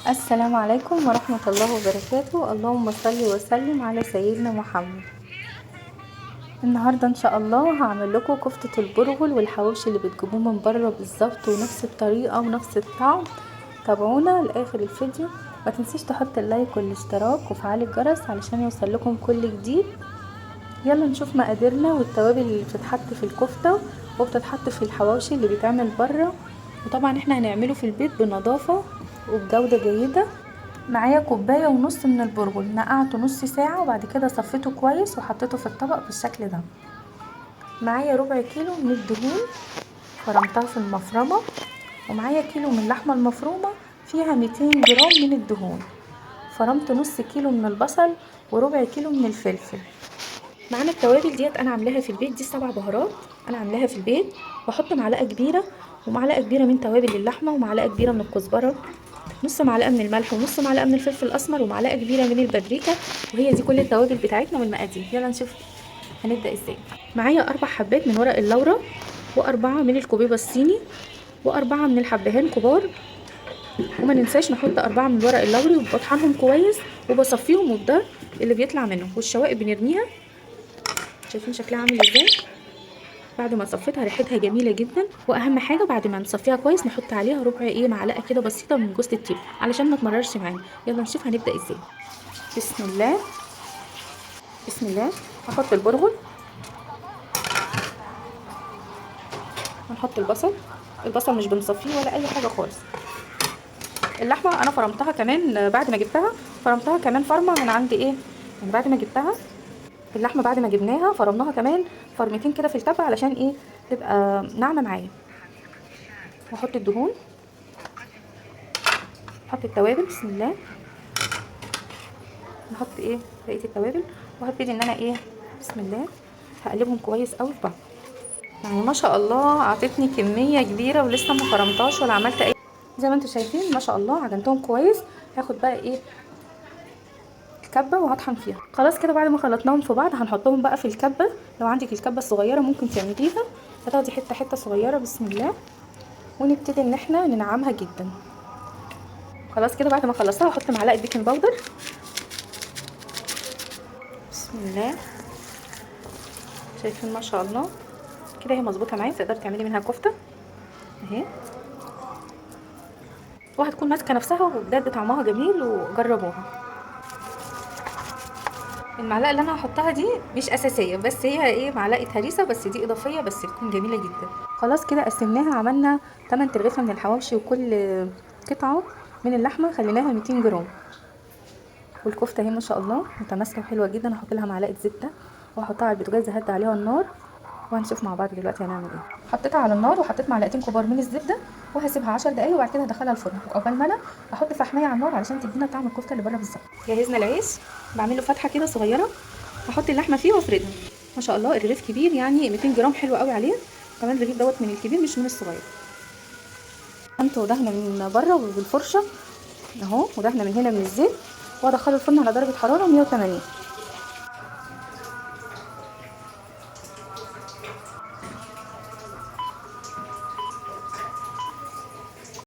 السلام عليكم ورحمة الله وبركاته. اللهم صل وسلم على سيدنا محمد. النهاردة ان شاء الله هعمل لكم كفتة البرغل والحواوشي اللي بتجيبوه من بره بالظبط ونفس الطريقة ونفس الطعم. تابعونا لاخر الفيديو، ما تنسيش تحط اللايك والاشتراك وفعل الجرس علشان يوصل لكم كل جديد. يلا نشوف مقاديرنا والتوابل اللي بتتحط في الكفتة وبتتحط في الحواوشي اللي بيتعمل بره، وطبعا احنا هنعمله في البيت بنظافة وبجودة جيدة. معايا كوباية ونص من البرغل، نقعته نص ساعة وبعد كده صفيته كويس وحطيته في الطبق بالشكل ده. معايا ربع كيلو من الدهون فرمتها في المفرمة، ومعايا كيلو من اللحمة المفرومة فيها 200 جرام من الدهون. فرمت نص كيلو من البصل وربع كيلو من الفلفل. معانا التوابل ديت انا عاملاها في البيت، دي 7 بهارات انا عاملاها في البيت. بحط معلقة كبيرة ومعلقة كبيرة من توابل اللحمة ومعلقة كبيرة من الكزبرة، نص معلقه من الملح ونص معلقه من الفلفل الاسمر ومعلقه كبيره من البابريكا. وهي دي كل التوابل بتاعتنا والمقادير. يلا نشوف هنبدا ازاي. معايا 4 حبات من ورق اللورا، و4 من الكوبيبه الصيني، و4 من الحبهان كبار. وما ننساش نحط 4 من الورق اللوري، وبطحنهم كويس وبصفيهم والضر اللي بيطلع منهم، والشوائب بنرميها. شايفين شكلها عامل ازاي؟ بعد ما صفيتها ريحتها جميله جدا. واهم حاجه بعد ما نصفيها كويس نحط عليها ربع معلقه كده بسيطه من جوز الطيب علشان ما تمررش معانا. يلا نشوف هنبدا ازاي. بسم الله بسم الله. هحط البرغل، هنحط البصل مش بنصفيه ولا اي حاجه خالص. اللحمه انا فرمتها كمان بعد ما جبتها، فرمتها كمان فرمه من عند يعني بعد ما جبتها اللحمه، بعد ما جبناها فرمناها كمان فرمتين كده في الكبه علشان تبقى ناعمه معايا. واحط الدهون، نحط التوابل. بسم الله. نحط بقيه التوابل وهبتدي ان انا بسم الله هقلبهم كويس قوي في بعض. يعني ما شاء الله عطتني كميه كبيره ولسه ما فرمتهاش ولا عملت زي ما انتم شايفين ما شاء الله عجنتهم كويس. هاخد بقى الكبه وهطحن فيها. خلاص كده بعد ما خلطناهم في بعض هنحطهم بقى في الكبه. لو عندك الكبه الصغيره ممكن تعمليها، هتاخدي حته صغيره. بسم الله. ونبتدي ان احنا ننعمها جدا. خلاص كده بعد ما خلصتها هحط معلقه بيكنج باودر. بسم الله. شايفين ما شاء الله كده هي مظبوطه معايا، تقدري تعملي منها كفته اهي، وهتكون ماسكه نفسها وبجد طعمها جميل وجربوها. المعلقه اللي انا هحطها دي مش اساسيه، بس هي معلقه هريسه، بس دي اضافيه بس تكون جميله جدا. خلاص كده قسمناها، عملنا 8 ترغيفه من الحواوشي، وكل قطعه من اللحمه خليناها 200 جرام. والكفته اهي ما شاء الله متماسكه وحلوه جدا. هحط لها معلقه زبده وهحطها على البوتاجاز، هدي عليها النار وهنشوف مع بعض دلوقتي هنعمل ايه. حطيتها على النار وحطيت معلقتين كبار من الزبده وهسيبها 10 دقايق وبعد كده هدخلها الفرن. وقبل ما انا احط فحميه على النار علشان تدينا طعم الكفته اللي بره بالظبط. جهزنا العيش، بعمل له فتحه كده صغيره، هحط اللحمه فيه وافردها. ما شاء الله الرغيف كبير، يعني 200 جرام حلو قوي عليه. كمان الرغيف دوت من الكبير مش من الصغير. انت ودهنه من بره بالفرشه اهو، ودهنه من هنا من الزيت، وادخله الفرن على درجه حراره 180.